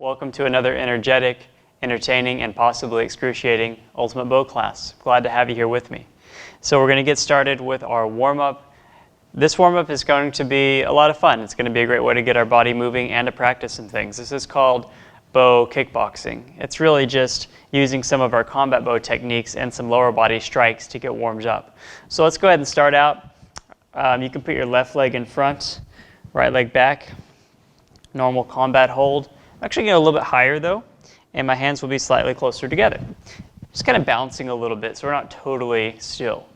Welcome to another energetic, entertaining, and possibly excruciating Ultimate Bow class. Glad to have you here with me. So we're going to get started with our warm-up. This warm-up is going to be a lot of fun. It's going to be a great way to get our body moving and to practice some things. This is called bow kickboxing. It's really just using some of our combat bow techniques and some lower body strikes to get warmed up. So let's go ahead and start out. You can put your left leg in front, right leg back, normal combat hold. I'm actually going a little bit higher though, and my hands will be slightly closer together. Just kind of bouncing a little bit so we're not totally still.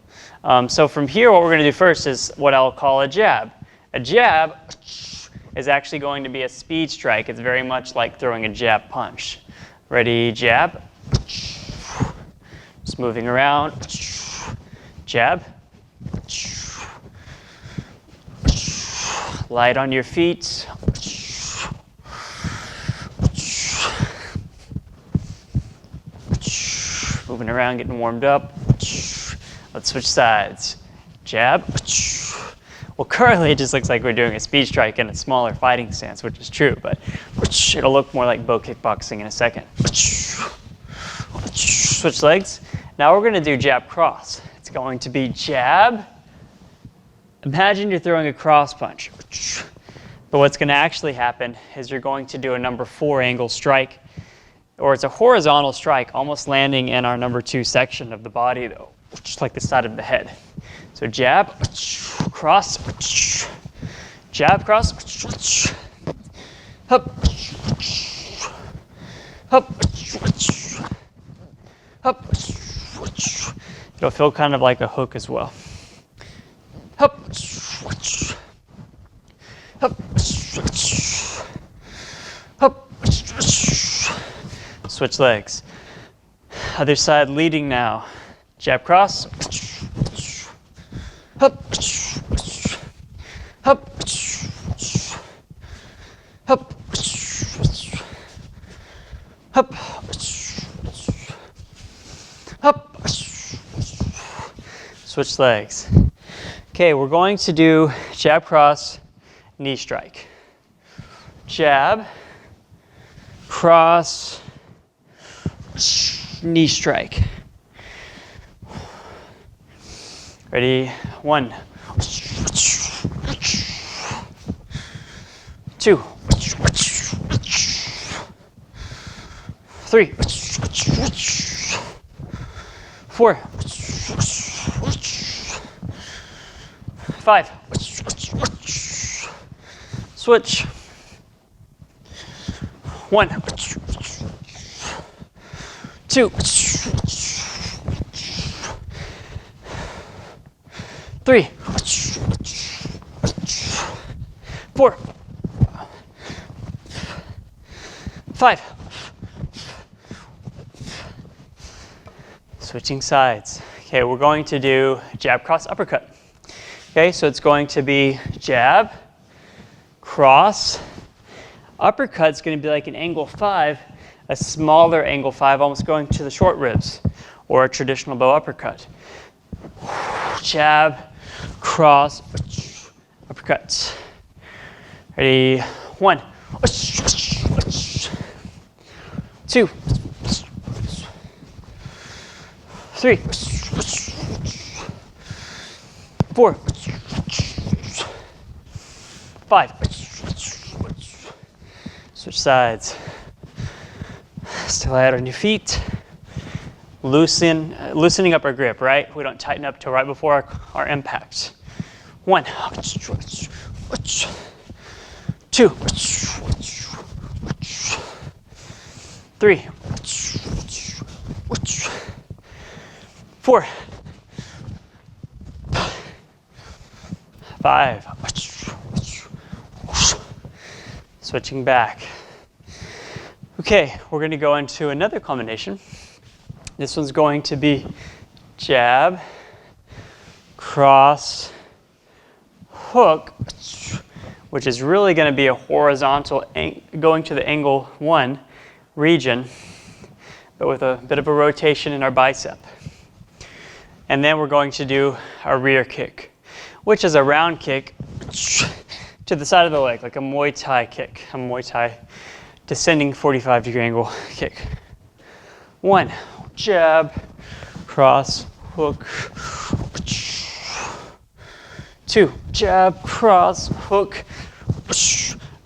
So from here, what we're going to do first is what I'll call a jab. A jab is actually going to be a speed strike. It's very much like throwing a jab punch. Ready, jab. Just moving around. Jab. Light on your feet. Moving around, getting warmed up. Let's switch sides. Jab. Well, currently it just looks like we're doing a speed strike in a smaller fighting stance, which is true, but it'll look more like bow kickboxing in a second. Switch legs. Now we're going to do jab cross. It's going to be jab. Imagine you're throwing a cross punch. But what's going to actually happen is you're going to do a number 4 angle strike, or it's a horizontal strike, almost landing in our number 2 section of the body, though, just like the side of the head. So jab, cross, jab, cross, up, up, up. It'll feel kind of like a hook as well. Up, up, up. Switch legs. Other side leading now. Jab cross. Up. Up. Up. Up. Up. Switch legs. Okay, we're going to do jab cross, knee strike. Jab, cross, knee strike. Ready? 1, 2, 3, 4, 5. Switch. 1, 2, 3, 4, 5. Switching sides. Okay, we're going to do jab, cross, uppercut. Okay, so it's going to be jab, cross. Uppercut's going to be like an angle 5, a smaller angle 5, almost going to the short ribs, or a traditional bow uppercut. Jab, cross, uppercut. Ready? 1, 2, 3, 4, 5. Switch sides. Still out on your feet. Loosening up our grip, right? We don't tighten up till right before our impact. 1, 2, 3, 4, 5. Switching back. Okay, we're going to go into another combination. This one's going to be jab, cross, hook, which is really going to be a horizontal, going to the angle 1 region, but with a bit of a rotation in our bicep. And then we're going to do a rear kick, which is a round kick to the side of the leg, like a Muay Thai kick, a Muay Thai descending 45-degree angle kick. 1, jab, cross, hook. 2, jab, cross, hook,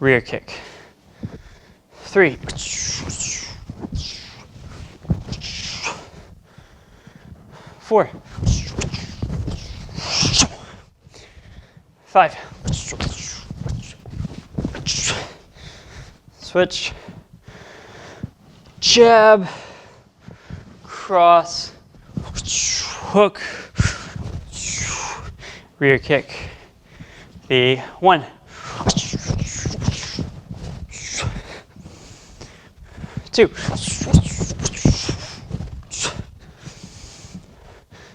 rear kick. 3, 4, 5, switch, jab, cross, hook, rear kick. The 1, 2,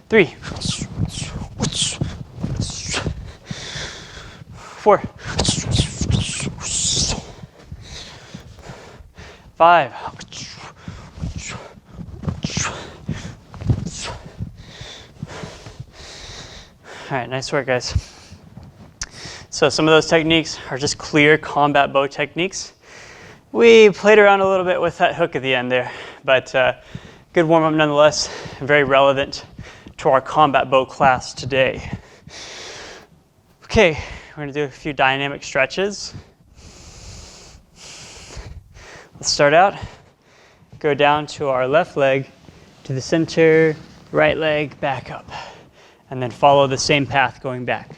3, 4, 5, all right, nice work, guys. So some of those techniques are just clear combat bow techniques. We played around a little bit with that hook at the end there, but good warm-up nonetheless, very relevant to our combat bow class today. Okay, we're gonna do a few dynamic stretches. Let's start out, go down to our left leg, to the center, right leg, back up, and then follow the same path going back.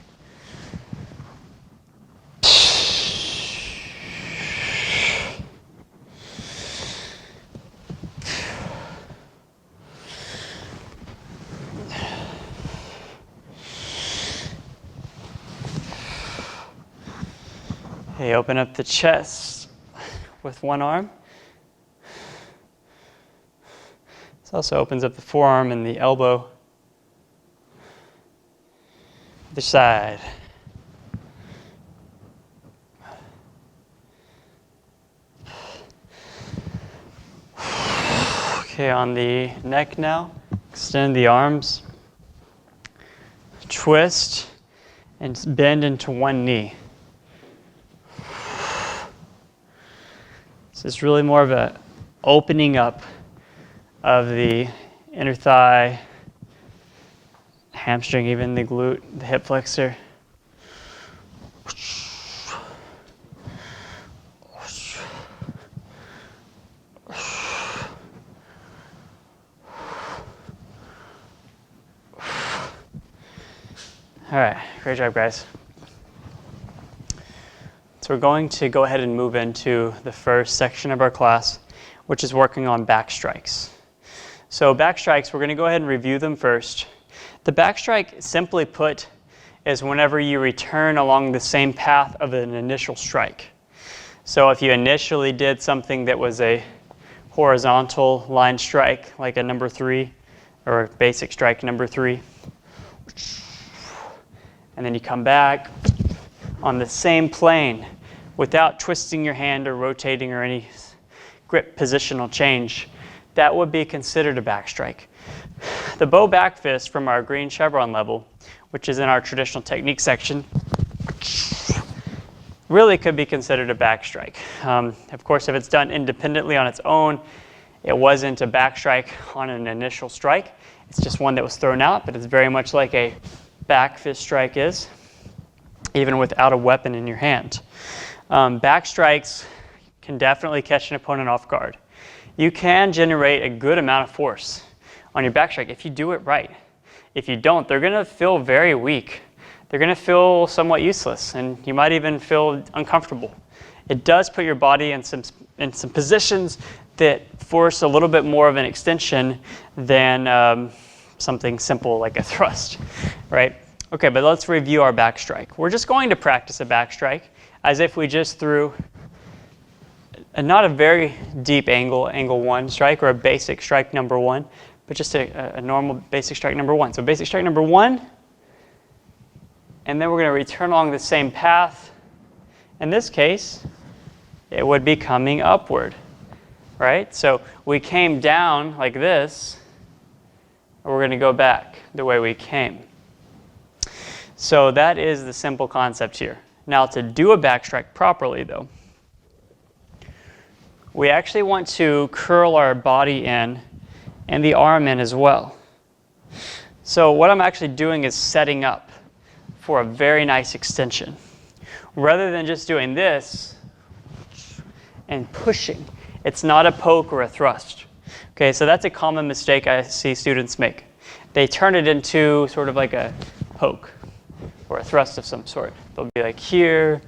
Okay, open up the chest with one arm. This also opens up the forearm and the elbow. Other side. Okay, on the neck now, extend the arms, twist, and bend into one knee. This is really more of a opening up of the inner thigh, hamstring, even the glute, the hip flexor. All right, great job, guys. So we're going to go ahead and move into the first section of our class, which is working on back strikes. So back strikes, we're going to go ahead and review them first. The back strike, simply put, is whenever you return along the same path of an initial strike. So if you initially did something that was a horizontal line strike, like a number 3, or a basic strike number 3, and then you come back on the same plane without twisting your hand or rotating or any grip positional change, that would be considered a back strike. The bow back fist from our green chevron level, which is in our traditional technique section, really could be considered a back strike. Of course, if it's done independently on its own, it wasn't a back strike on an initial strike. It's just one that was thrown out, but it's very much like a back fist strike is, even without a weapon in your hand. Back strikes can definitely catch an opponent off guard. You can generate a good amount of force on your back strike if you do it right. If you don't, they're going to feel very weak. They're going to feel somewhat useless, and you might even feel uncomfortable. It does put your body in some positions that force a little bit more of an extension than something simple like a thrust, right? Okay, but let's review our back strike. We're just going to practice a back strike as if we just threw not a very deep angle 1 strike, or a basic strike number 1, but just a normal basic strike number 1. So basic strike number 1, and then we're going to return along the same path. In this case, it would be coming upward, right? So we came down like this, and we're going to go back the way we came. So that is the simple concept here. Now to do a back strike properly though, we actually want to curl our body in and the arm in as well. So what I'm actually doing is setting up for a very nice extension. Rather than just doing this and pushing, it's not a poke or a thrust. Okay, so that's a common mistake I see students make. They turn it into sort of like a poke or a thrust of some sort. They'll be like here.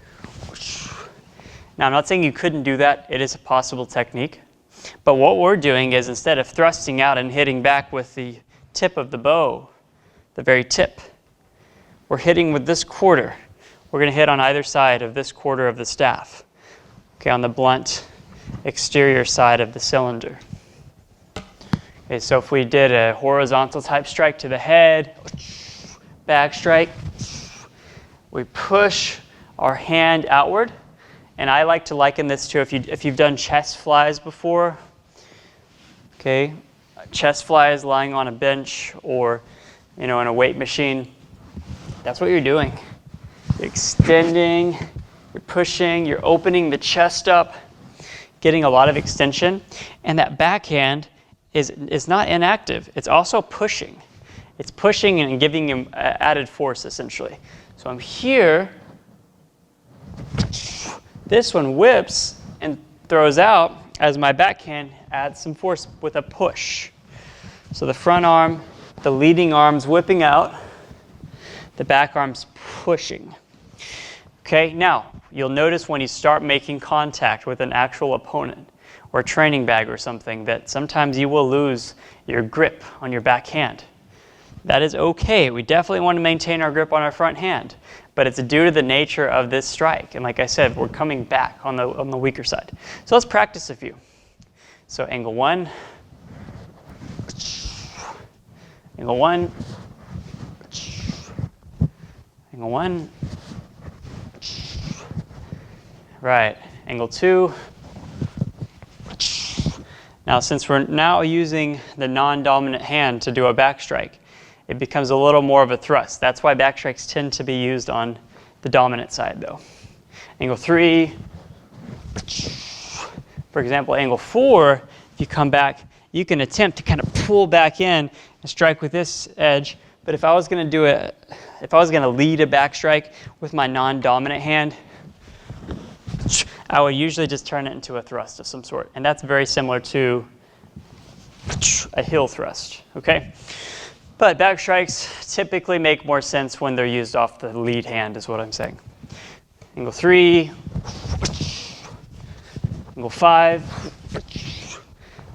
Now, I'm not saying you couldn't do that. It is a possible technique. But what we're doing is, instead of thrusting out and hitting back with the tip of the bow, the very tip, we're hitting with this quarter. We're going to hit on either side of this quarter of the staff, okay, on the blunt exterior side of the cylinder. Okay, so if we did a horizontal type strike to the head, back strike, we push our hand outward. And I like to liken this to if you've done chest flies before, okay, chest flies lying on a bench or, in a weight machine. That's what you're doing. You're extending, you're pushing, you're opening the chest up, getting a lot of extension. And that backhand is not inactive. It's also pushing. It's pushing and giving you added force, essentially. So I'm here. This one whips and throws out as my backhand adds some force with a push. So the front arm, the leading arm's whipping out, the back arm's pushing. Okay, now you'll notice when you start making contact with an actual opponent or a training bag or something that sometimes you will lose your grip on your backhand. That is okay. We definitely want to maintain our grip on our front hand, but it's due to the nature of this strike. And like I said, we're coming back on the weaker side. So let's practice a few. So angle one, angle one, angle one, right, angle two. Now since we're now using the non-dominant hand to do a back strike, it becomes a little more of a thrust. That's why back strikes tend to be used on the dominant side though. Angle three. For example, angle four, if you come back, you can attempt to kind of pull back in and strike with this edge. But if I was going to lead a back strike with my non-dominant hand, I would usually just turn it into a thrust of some sort. And that's very similar to a heel thrust, okay? But back strikes typically make more sense when they're used off the lead hand, is what I'm saying. Angle three, angle five.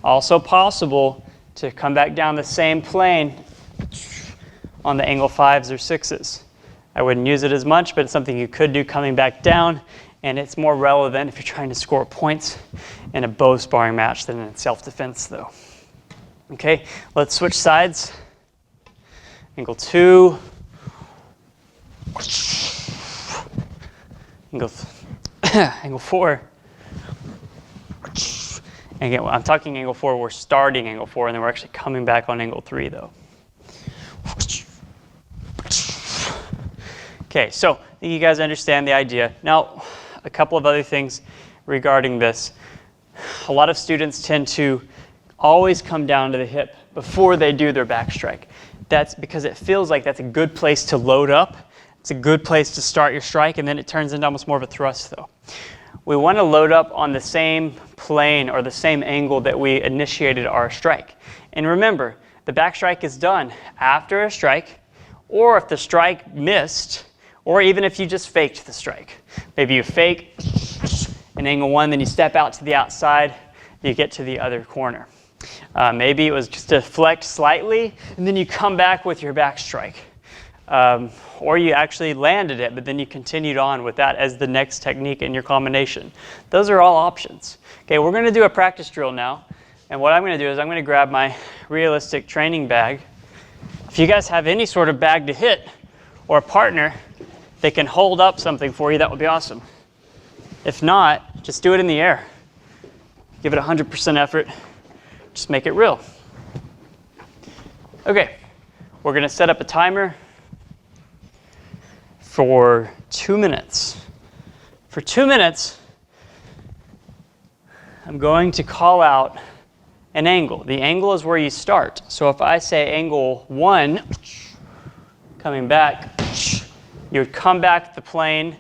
Also possible to come back down the same plane on the angle fives or sixes. I wouldn't use it as much, but it's something you could do coming back down, and it's more relevant if you're trying to score points in a bow sparring match than in self-defense though. Okay, let's switch sides. Angle two, angle four. And again, I'm talking angle four, we're starting angle four, and then we're actually coming back on angle three though. Okay, so I think you guys understand the idea. Now, a couple of other things regarding this. A lot of students tend to always come down to the hip before they do their back strike. That's because it feels like that's a good place to load up. It's a good place to start your strike, and then it turns into almost more of a thrust though. We want to load up on the same plane or the same angle that we initiated our strike. And remember, the back strike is done after a strike, or if the strike missed, or even if you just faked the strike. Maybe you fake an angle one, then you step out to the outside, you get to the other corner. Maybe it was just deflect slightly, and then you come back with your back strike. Or you actually landed it, but then you continued on with that as the next technique in your combination. Those are all options. Okay, we're going to do a practice drill now. And what I'm going to do is I'm going to grab my realistic training bag. If you guys have any sort of bag to hit, or a partner that can hold up something for you, that would be awesome. If not, just do it in the air. Give it 100% effort. Just make it real. Okay, we're going to set up a timer for 2 minutes. For 2 minutes, I'm going to call out an angle. The angle is where you start. So if I say angle 1, coming back, you would come back the plane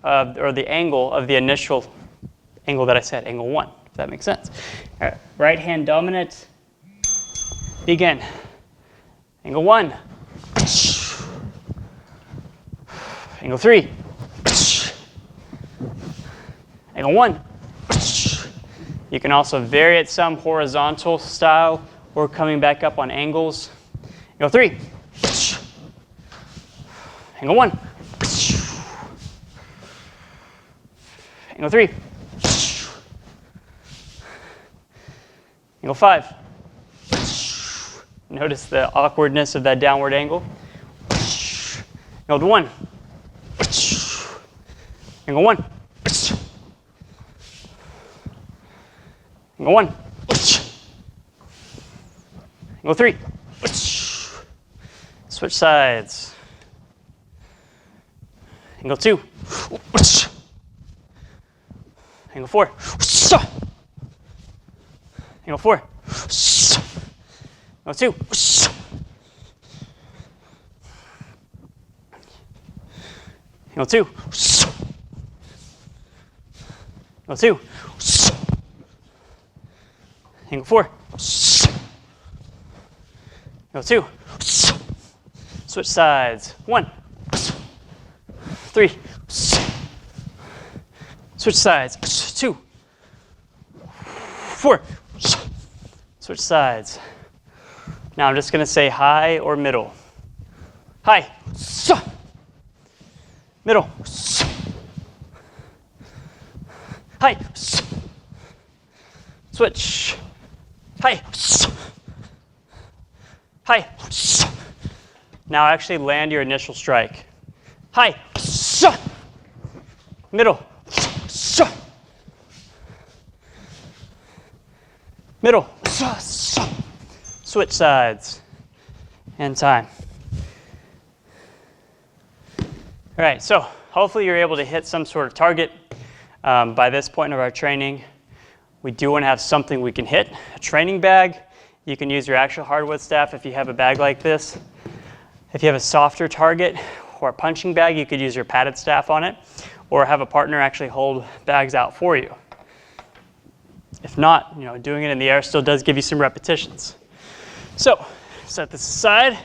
or the angle of the initial angle that I said, angle 1, if that makes sense. All right, right hand dominant, begin. Angle 1, angle 3, angle 1. You can also vary it some horizontal style or coming back up on angles. Angle 3, angle 1, angle 3, angle 5. Notice the awkwardness of that downward angle. Angle 1, angle 1, angle 1, angle 3, switch sides, angle 2, angle 4, angle 4, angle 2, angle 2, angle 2, angle 4, angle 2, switch sides, 1, 3, switch sides, 2, 4, switch sides. Now I'm just going to say high or middle. High, middle, high, switch, high, high. Now actually land your initial strike. High, middle, middle, switch sides, and time. All right, so hopefully you're able to hit some sort of target by this point of our training. We do want to have something we can hit. A training bag, you can use your actual hardwood staff if you have a bag like this. If you have a softer target or a punching bag, you could use your padded staff on it, or have a partner actually hold bags out for you. If not, doing it in the air still does give you some repetitions. So, set this aside.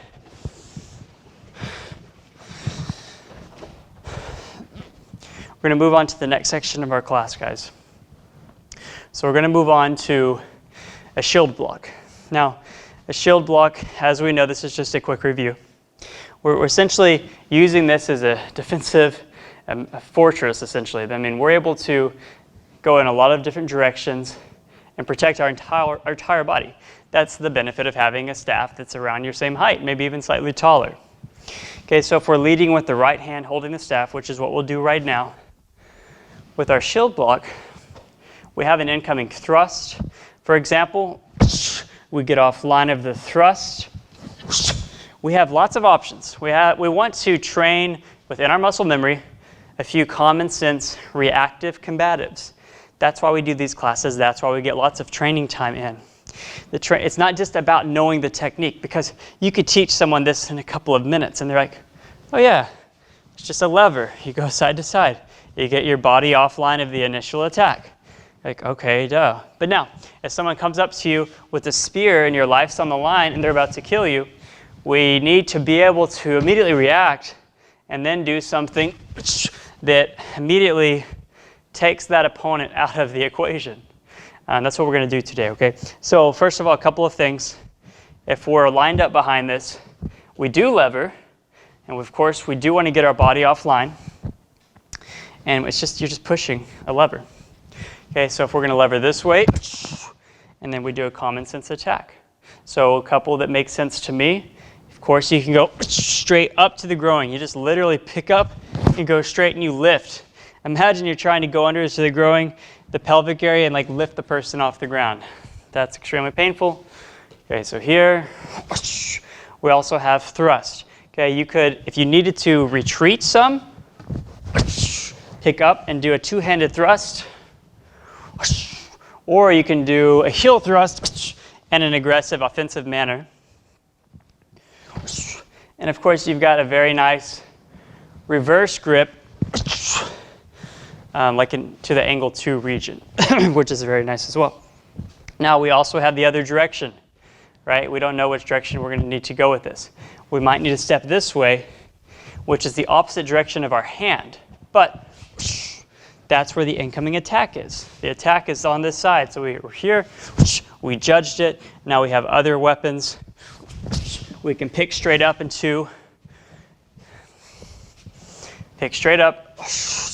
We're going to move on to the next section of our class, guys. So we're going to move on to a shield block. Now, a shield block, as we know, this is just a quick review. We're essentially using this as a defensive a fortress, essentially. I mean, we're able to go in a lot of different directions and protect our entire body. That's the benefit of having a staff that's around your same height, maybe even slightly taller. Okay, so if we're leading with the right hand holding the staff, which is what we'll do right now, with our shield block, we have an incoming thrust. For example, we get off line of the thrust. We have lots of options. We want to train within our muscle memory a few common sense reactive combatives. That's why we do these classes. That's why we get lots of training time in. It's not just about knowing the technique, because you could teach someone this in a couple of minutes and they're like, oh yeah, it's just a lever. You go side to side. You get your body offline of the initial attack. Like, okay, duh. But now, if someone comes up to you with a spear and your life's on the line and they're about to kill you, we need to be able to immediately react and then do something that immediately takes that opponent out of the equation. And that's what we're going to do today, okay? So first of all, a couple of things. If we're lined up behind this, we do lever, and of course we do want to get our body offline. And you're just pushing a lever. Okay, so if we're going to lever this way, and then we do a common sense attack. So a couple that make sense to me, of course you can go straight up to the groin. You just literally pick up and go straight and you lift. Imagine you're trying to go under to the groin, the pelvic area, and like lift the person off the ground. That's extremely painful. Okay, so here, we also have thrust. Okay, you could, if you needed to retreat some, pick up and do a two-handed thrust, Or you can do a heel thrust in an aggressive offensive manner. And of course, you've got a very nice reverse grip, like to the angle 2 region, which is very nice as well. Now we also have the other direction, right? We don't know which direction we're going to need to go with this. We might need to step this way, which is the opposite direction of our hand. But that's where the incoming attack is. The attack is on this side. So we're here, we judged it. Now we have other weapons. We can pick straight up into, pick straight up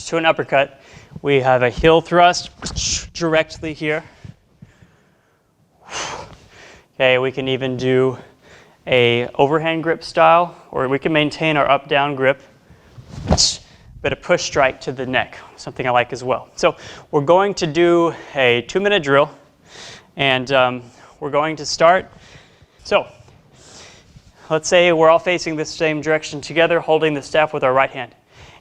to an uppercut. We have a heel thrust directly here. Okay, we can even do a overhand grip style, or we can maintain our up-down grip, but a push strike to the neck, something I like as well. So we're going to do a 2-minute drill, and we're going to start. So let's say we're all facing the same direction together, holding the staff with our right hand.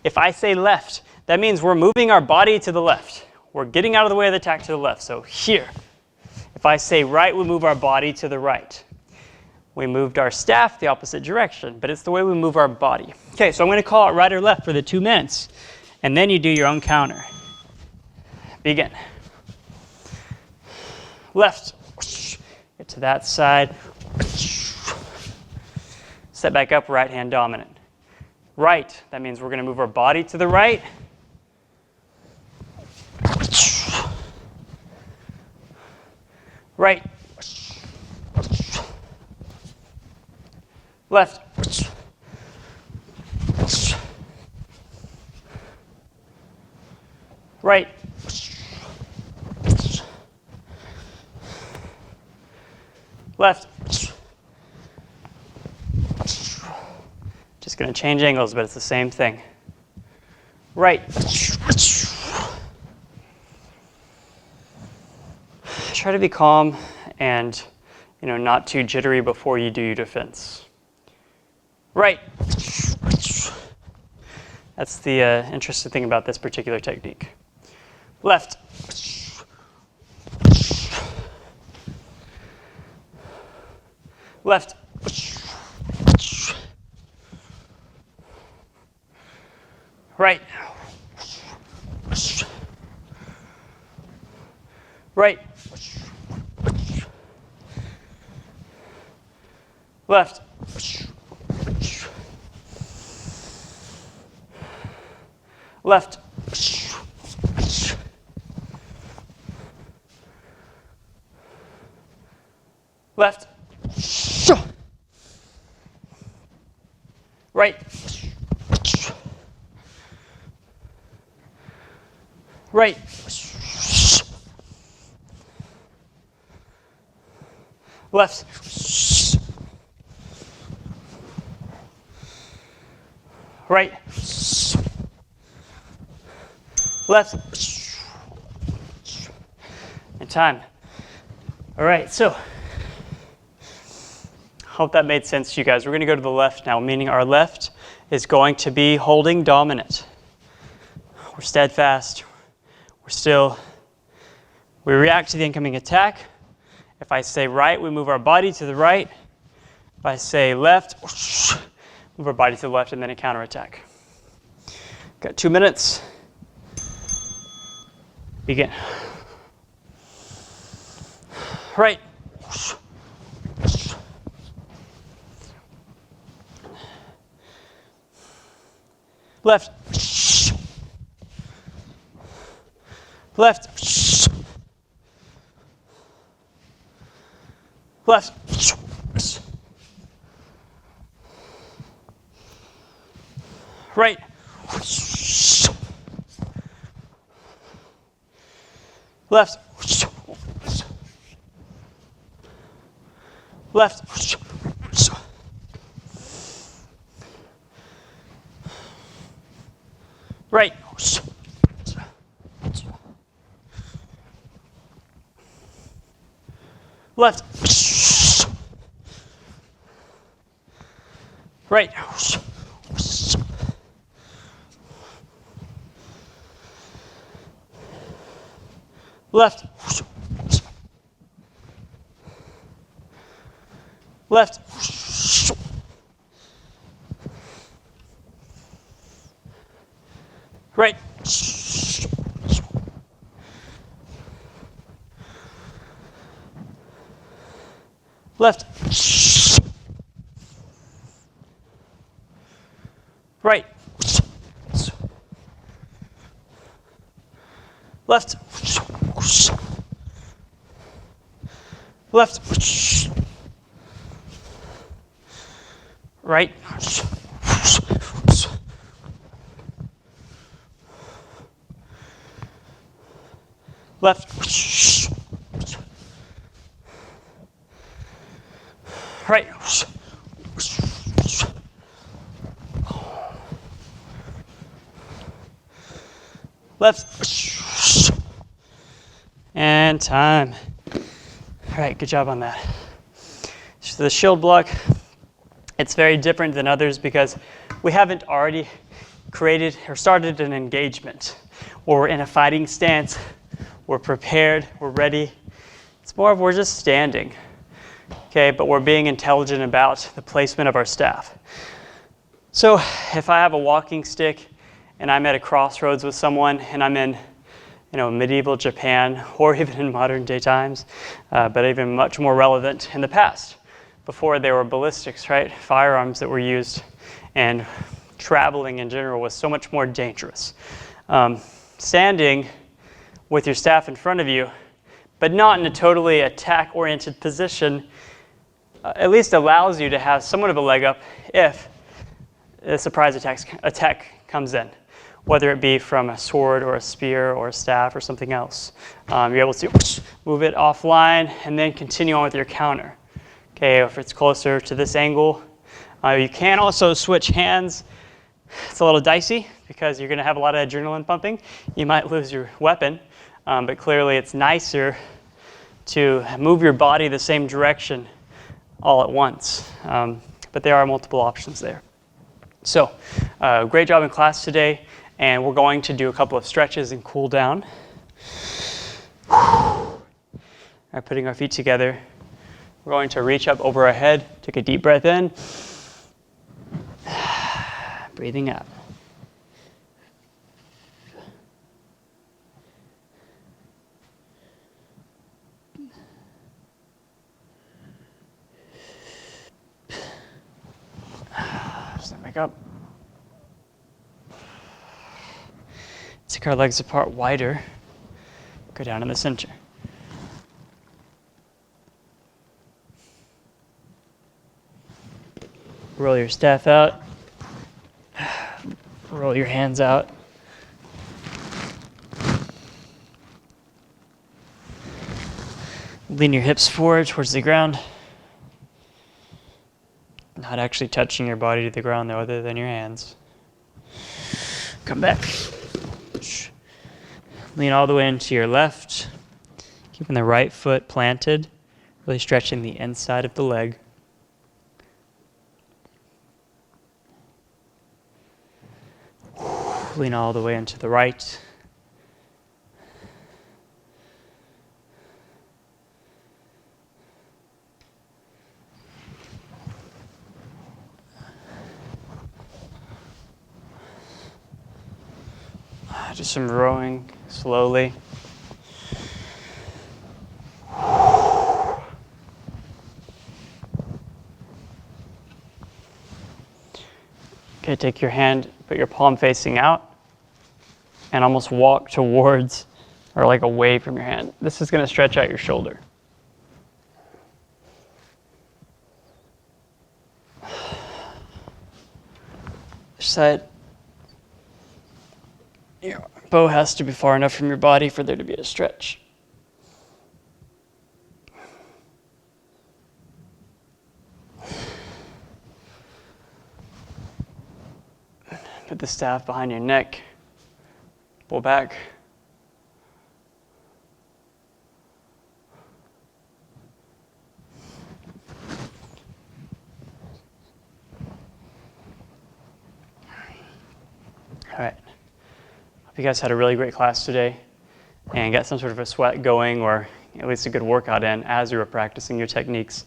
If I say left, that means we're moving our body to the left. We're getting out of the way of the attack to the left, so here. If I say right, we move our body to the right. We moved our staff the opposite direction, but it's the way we move our body. Okay, so I'm going to call it right or left for the 2 minutes, and then you do your own counter. Begin. Left. Get to that side. Step back up, right hand dominant. Right, that means we're going to move our body to the right. Right. Left. Right. Left. Just going to change angles, but it's the same thing. Right. Try to be calm and, not too jittery before you do your defense. Right. That's the interesting thing about this particular technique. Left. Left. Right. Right. Left. Left. Left. Right. Right. Left. Right. Left. And time. All right, so hope that made sense to you guys. We're going to go to the left now, meaning our left is going to be holding dominant. We're steadfast. We're still. We react to the incoming attack. If I say right, we move our body to the right. If I say left, move our body to the left, and then a counterattack. Got 2 minutes. Begin. Right. Left. Left. Left. Right. Left. Left. Right. Left. Right. Left. left, right, left, right, left, left, right, left, right, left, and time. All right, good job on that. So the shield block, it's very different than others because we haven't already created or started an engagement, or we're in a fighting stance, we're prepared, we're ready. It's more of we're just standing, okay, but we're being intelligent about the placement of our staff. So if I have a walking stick and I'm at a crossroads with someone and I'm in medieval Japan or even in modern day times, but even much more relevant in the past, before there were ballistics, right? Firearms that were used, and traveling in general was so much more dangerous. Standing with your staff in front of you, but not in a totally attack-oriented position, at least allows you to have somewhat of a leg up if a surprise attack comes in, whether it be from a sword or a spear or a staff or something else. You're able to move it offline and then continue on with your counter. Okay, if it's closer to this angle, you can also switch hands. It's a little dicey because you're going to have a lot of adrenaline pumping. You might lose your weapon, but clearly it's nicer to move your body the same direction all at once. But there are multiple options there. So, great job in class today, and we're going to do a couple of stretches and cool down. All right, putting our feet together. We're going to reach up over our head, take a deep breath in, breathing out. Stand back up. Take our legs apart wider. Go down in the center. Roll your staff out. Roll your hands out. Lean your hips forward towards the ground. Not actually touching your body to the ground though, other than your hands. Come back. Lean all the way into your left, keeping the right foot planted, really stretching the inside of the leg. Lean all the way into the right. Do some rowing slowly. Okay, take your hand, put your palm facing out, and almost walk towards or like away from your hand. This is going to stretch out your shoulder. This side. Your bow has to be far enough from your body for there to be a stretch. Put the staff behind your neck. Pull back. All right. Hope you guys had a really great class today and got some sort of a sweat going, or at least a good workout in as you were practicing your techniques.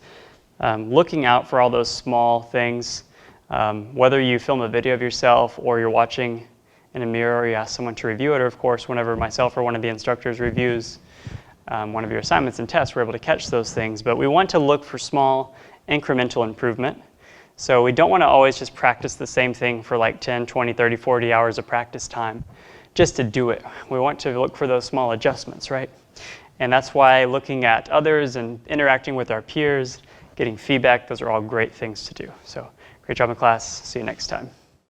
looking out for all those small things, whether you film a video of yourself or you're watching in a mirror or you ask someone to review it, or of course whenever myself or one of the instructors reviews one of your assignments and tests, we're able to catch those things. But we want to look for small incremental improvement. So we don't want to always just practice the same thing for like 10, 20, 30, 40 hours of practice time just to do it. We want to look for those small adjustments, right? And that's why looking at others and interacting with our peers, getting feedback, those are all great things to do. So great job in class. See you next time.